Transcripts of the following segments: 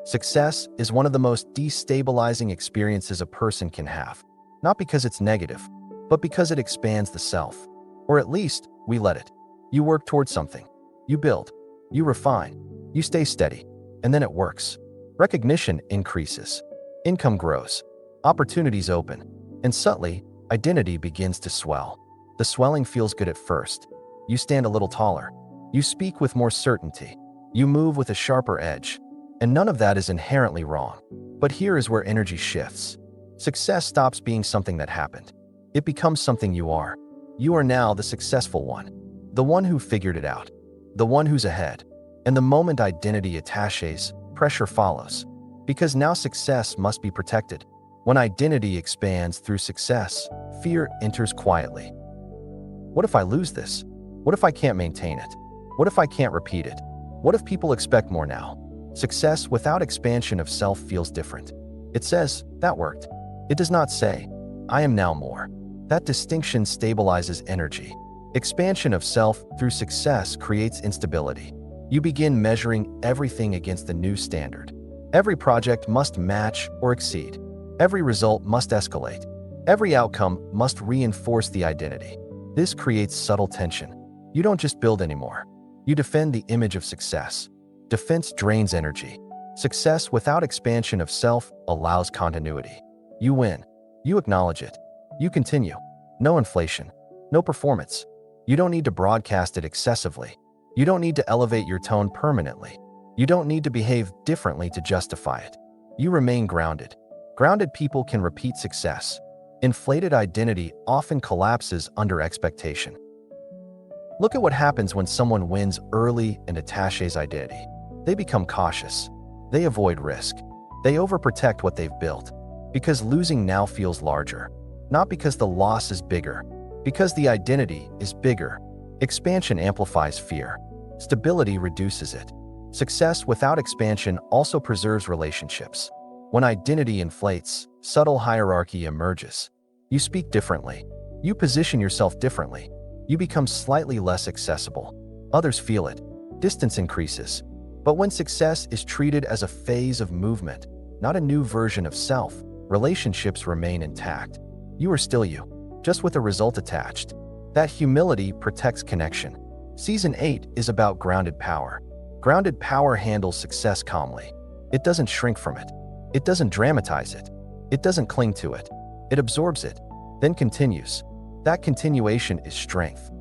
Success is one of the most destabilizing experiences a person can have, not because it's negative, but because it expands the self. Or at least, we let it. You work towards something. You build. You refine. You stay steady. And then it works. Recognition increases. Income grows. Opportunities open. And subtly, identity begins to swell. The swelling feels good at first. You stand a little taller. You speak with more certainty. You move with a sharper edge. And none of that is inherently wrong. But here is where energy shifts. Success stops being something that happened. It becomes something you are. You are now the successful one. The one who figured it out. The one who's ahead. And the moment identity attaches, pressure follows. Because now success must be protected. When identity expands through success, fear enters quietly. What if I lose this? What if I can't maintain it? What if I can't repeat it? What if people expect more now? Success without expansion of self feels different. It says, that worked. It does not say, I am now more. That distinction stabilizes energy. Expansion of self through success creates instability. You begin measuring everything against the new standard. Every project must match or exceed. Every result must escalate. Every outcome must reinforce the identity. This creates subtle tension. You don't just build anymore. You defend the image of success. Defense drains energy. Success without expansion of self allows continuity. You win. You acknowledge it. You continue. No inflation. No performance. You don't need to broadcast it excessively. You don't need to elevate your tone permanently. You don't need to behave differently to justify it. You remain grounded. Grounded people can repeat success. Inflated identity often collapses under expectation. Look at what happens when someone wins early and attaches identity. They become cautious. They avoid risk. They overprotect what they've built. Because losing now feels larger. Not because the loss is bigger. Because the identity is bigger. Expansion amplifies fear. Stability reduces it. Success without expansion also preserves relationships. When identity inflates, subtle hierarchy emerges. You speak differently. You position yourself differently. You become slightly less accessible. Others feel it. Distance increases. But when success is treated as a phase of movement, not a new version of self, relationships remain intact. You are still you, just with a result attached. That humility protects connection. Season 8 is about grounded power. Grounded power handles success calmly. It doesn't shrink from it. It doesn't dramatize it. It doesn't cling to it. It absorbs it, then continues. That continuation is strength.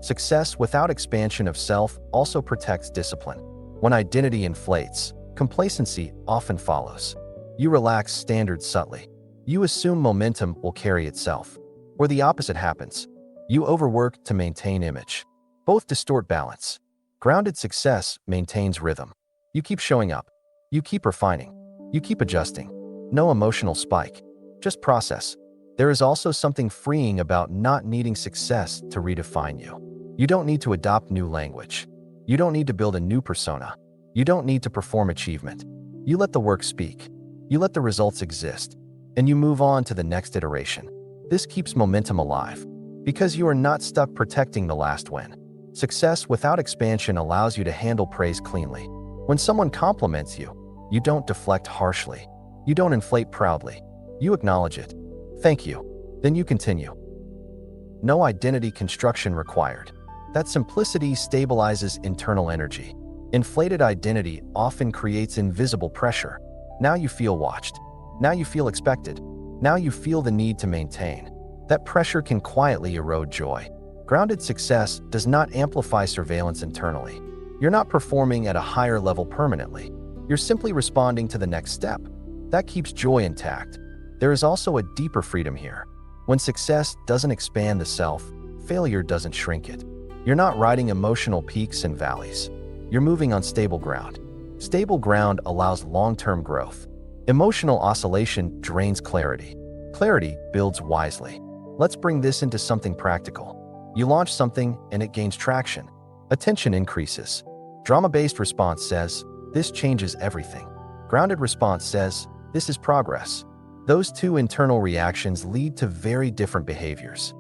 Success without expansion of self also protects discipline. When identity inflates, complacency often follows. You relax standards subtly. You assume momentum will carry itself. Or the opposite happens. You overwork to maintain image. Both distort balance. Grounded success maintains rhythm. You keep showing up. You keep refining. You keep adjusting. No emotional spike. Just process. There is also something freeing about not needing success to redefine you. You don't need to adopt new language. You don't need to build a new persona. You don't need to perform achievement. You let the work speak. You let the results exist. And you move on to the next iteration. This keeps momentum alive. Because you are not stuck protecting the last win. Success without expansion allows you to handle praise cleanly. When someone compliments you, you don't deflect harshly. You don't inflate proudly. You acknowledge it. Thank you. Then you continue. No identity construction required. That simplicity stabilizes internal energy. Inflated identity often creates invisible pressure. Now you feel watched. Now you feel expected. Now you feel the need to maintain. That pressure can quietly erode joy. Grounded success does not amplify surveillance internally. You're not performing at a higher level permanently. You're simply responding to the next step. That keeps joy intact. There is also a deeper freedom here. When success doesn't expand the self, failure doesn't shrink it. You're not riding emotional peaks and valleys. You're moving on stable ground. Stable ground allows long-term growth. Emotional oscillation drains clarity. Clarity builds wisely. Let's bring this into something practical. You launch something and it gains traction. Attention increases. Drama-based response says, this changes everything. Grounded response says, this is progress. Those two internal reactions lead to very different behaviors.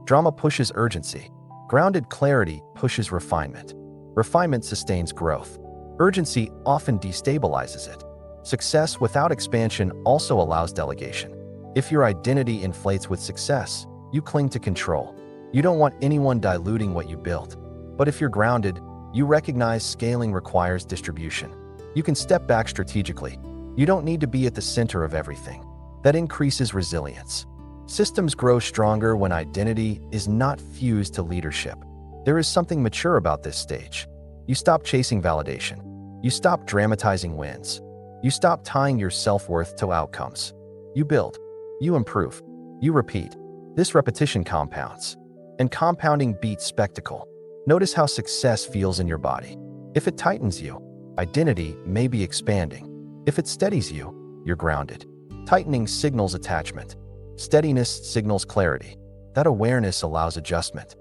Drama pushes urgency. Grounded clarity pushes refinement. Refinement sustains growth. Urgency often destabilizes it. Success without expansion also allows delegation. If your identity inflates with success, you cling to control. You don't want anyone diluting what you built. But if you're grounded, you recognize scaling requires distribution. You can step back strategically. You don't need to be at the center of everything. That increases resilience. Systems grow stronger when identity is not fused to leadership. There is something mature about this stage. You stop chasing validation. You stop dramatizing wins. You stop tying your self-worth to outcomes. You build. You improve. You repeat. This repetition compounds. And compounding beats spectacle. Notice how success feels in your body. If it tightens you, identity may be expanding. If it steadies you, you're grounded. Tightening signals attachment. Steadiness signals clarity. That awareness allows adjustment.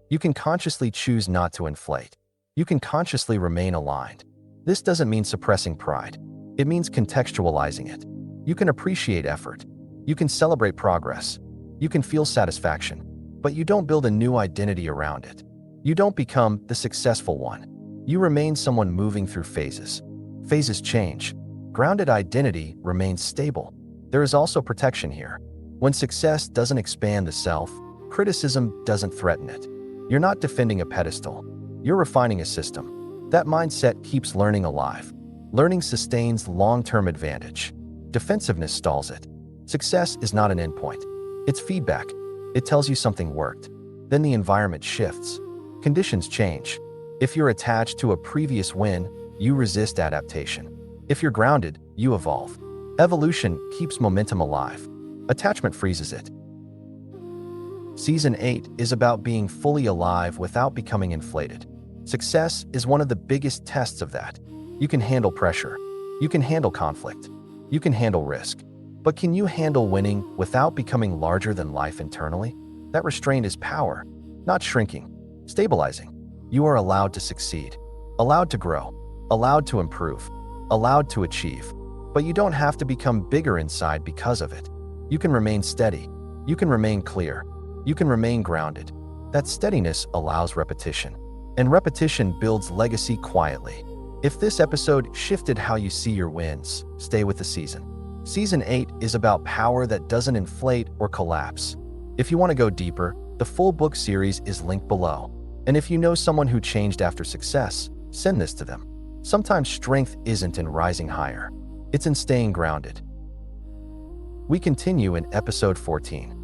You can consciously choose not to inflate. You can consciously remain aligned. This doesn't mean suppressing pride. It means contextualizing it. You can appreciate effort. You can celebrate progress. You can feel satisfaction. But you don't build a new identity around it. You don't become the successful one. You remain someone moving through phases. Phases change. Grounded identity remains stable. There is also protection here. When success doesn't expand the self, criticism doesn't threaten it. You're not defending a pedestal. You're refining a system. That mindset keeps learning alive. Learning sustains long-term advantage. Defensiveness stalls it. Success is not an endpoint. It's feedback. It tells you something worked. Then the environment shifts. Conditions change. If you're attached to a previous win, you resist adaptation. If you're grounded, you evolve. Evolution keeps momentum alive. Attachment freezes it. Season 8 is about being fully alive without becoming inflated. Success is one of the biggest tests of that. You can handle pressure. You can handle conflict. You can handle risk. But can you handle winning without becoming larger than life internally? That restraint is power, not shrinking, stabilizing. You are allowed to succeed, allowed to grow, allowed to improve, allowed to achieve. But you don't have to become bigger inside because of it. You can remain steady. You can remain clear. You can remain grounded. That steadiness allows repetition. And repetition builds legacy quietly. If this episode shifted how you see your wins, stay with the season. Season 8 is about power that doesn't inflate or collapse. If you want to go deeper, the full book series is linked below. And if you know someone who changed after success, send this to them. Sometimes strength isn't in rising higher. It's in staying grounded. We continue in episode 14.